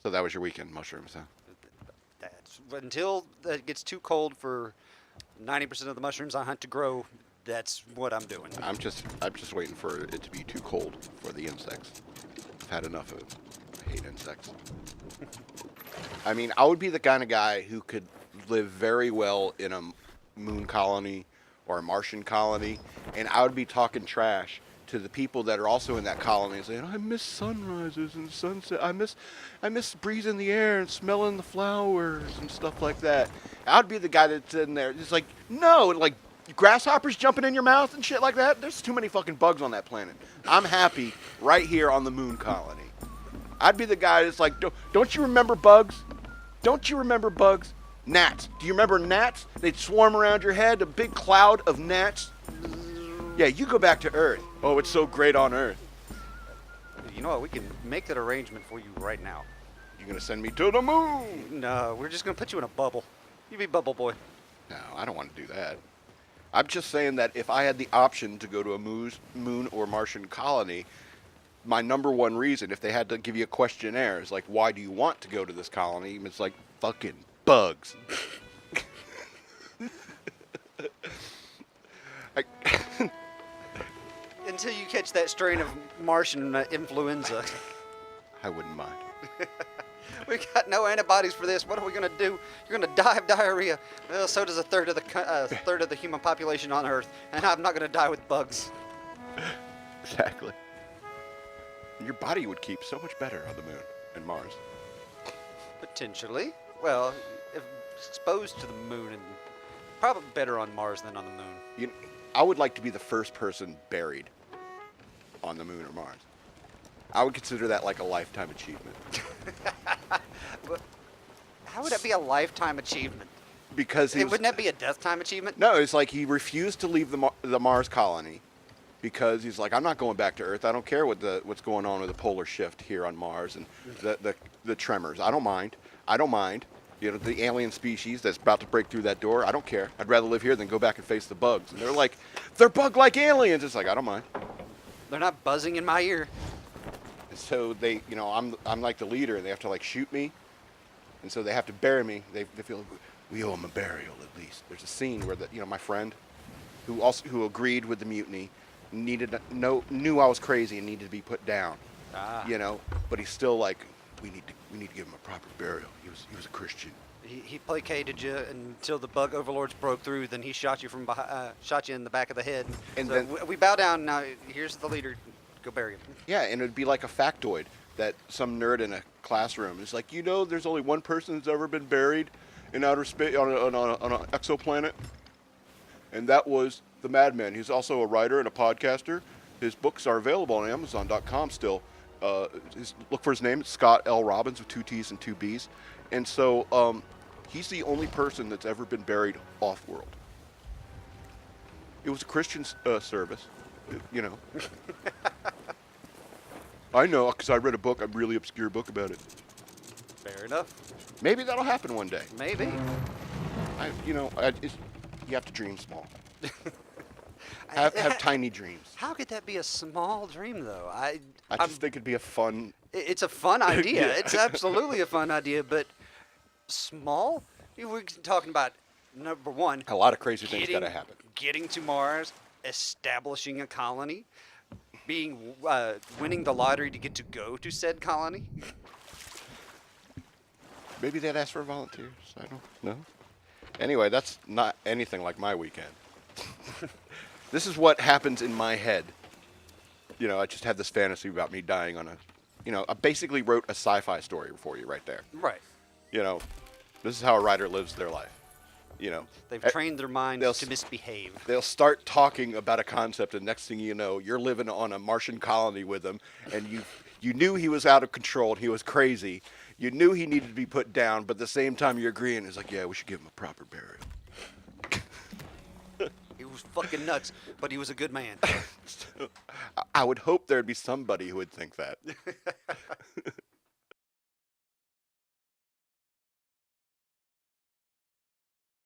So that was your weekend, mushrooms, huh? That's until it gets too cold for 90% of the mushrooms I hunt to grow. That's what I'm doing. I'm just waiting for it to be too cold for the insects. I've had enough of it. I hate insects. I mean, I would be the kind of guy who could live very well in a moon colony or a Martian colony, and I would be talking trash to the people that are also in that colony, saying, "I miss sunrises and sunset. I miss breathing the air and smelling the flowers and stuff like that." I'd be the guy that's in there, just like, no, like grasshoppers jumping in your mouth and shit like that. There's too many fucking bugs on that planet. I'm happy right here on the moon colony. I'd be the guy that's like, don't you remember bugs? Don't you remember bugs? Gnats. Do you remember gnats? They'd swarm around your head, a big cloud of gnats. Yeah, you go back to Earth. Oh, it's so great on Earth. You know what? We can make that arrangement for you right now. You're going to send me to the moon. No, we're just going to put you in a bubble. You be bubble boy. No, I don't want to do that. I'm just saying that if I had the option to go to a moon or Martian colony, my number one reason, if they had to give you a questionnaire, is like, why do you want to go to this colony? It's like, fucking bugs. Until you catch that strain of Martian influenza. I wouldn't mind. We got no antibodies for this. What are we gonna do? You're gonna die of diarrhea. Well, so does a third of the human population on Earth, and I'm not gonna die with bugs. Exactly. Your body would keep so much better on the moon and Mars. Potentially. Well, if exposed to the moon, and probably better on Mars than on the moon. I would like to be the first person buried on the moon or Mars. I would consider that like a lifetime achievement. How would that be a lifetime achievement? Because Wouldn't that be a death time achievement? No, it's like he refused to leave the Mars colony because he's like, I'm not going back to Earth. I don't care what's going on with the polar shift here on Mars and the tremors. I don't mind. You know, the alien species that's about to break through that door. I don't care. I'd rather live here than go back and face the bugs. And they're like, they're bug-like aliens. It's like, I don't mind. They're not buzzing in my ear. And so they, you know, I'm like the leader, and they have to like shoot me, and so they have to bury me. They feel we owe them a burial at least. There's a scene where my friend, who agreed with the mutiny, knew I was crazy and needed to be put down. You know, but he's still like, we need to give him a proper burial. He was a Christian. He placated you until the bug overlords broke through. Then he shot you from behind, shot you in the back of the head. And so then we bow down. Now here's the leader. Go bury him. Yeah, and it'd be like a factoid that some nerd in a classroom is like, there's only one person that's ever been buried in outer space on an exoplanet, and that was the Madman. He's also a writer and a podcaster. His books are available on Amazon.com still. Look for his name. It's Scott L. Robbins with 2 T's and 2 B's. And so he's the only person that's ever been buried off-world. It was a Christian service, you know. I know, because I read a really obscure book about it. Fair enough. Maybe that'll happen one day. Maybe. You have to dream small. Have tiny dreams. How could that be a small dream, though? I just think it'd be a fun... It's a fun idea. Yeah. It's absolutely a fun idea, but small? We're talking about, number one... A lot of crazy things got to happen. Getting to Mars, establishing a colony, winning the lottery to get to go to said colony. Maybe they'd ask for volunteers. I don't know. Anyway, that's not anything like my weekend. This is what happens in my head. You know, I just had this fantasy about me dying on I basically wrote a sci-fi story for you right there. Right. You know, this is how a writer lives their life. You know, they've trained their minds to misbehave. They'll start talking about a concept, and next thing you know, you're living on a Martian colony with him, and you knew he was out of control and he was crazy. You knew he needed to be put down, but at the same time you're agreeing. It's like, yeah, we should give him a proper burial. He was fucking nuts, but he was a good man. I would hope there'd be somebody who would think that.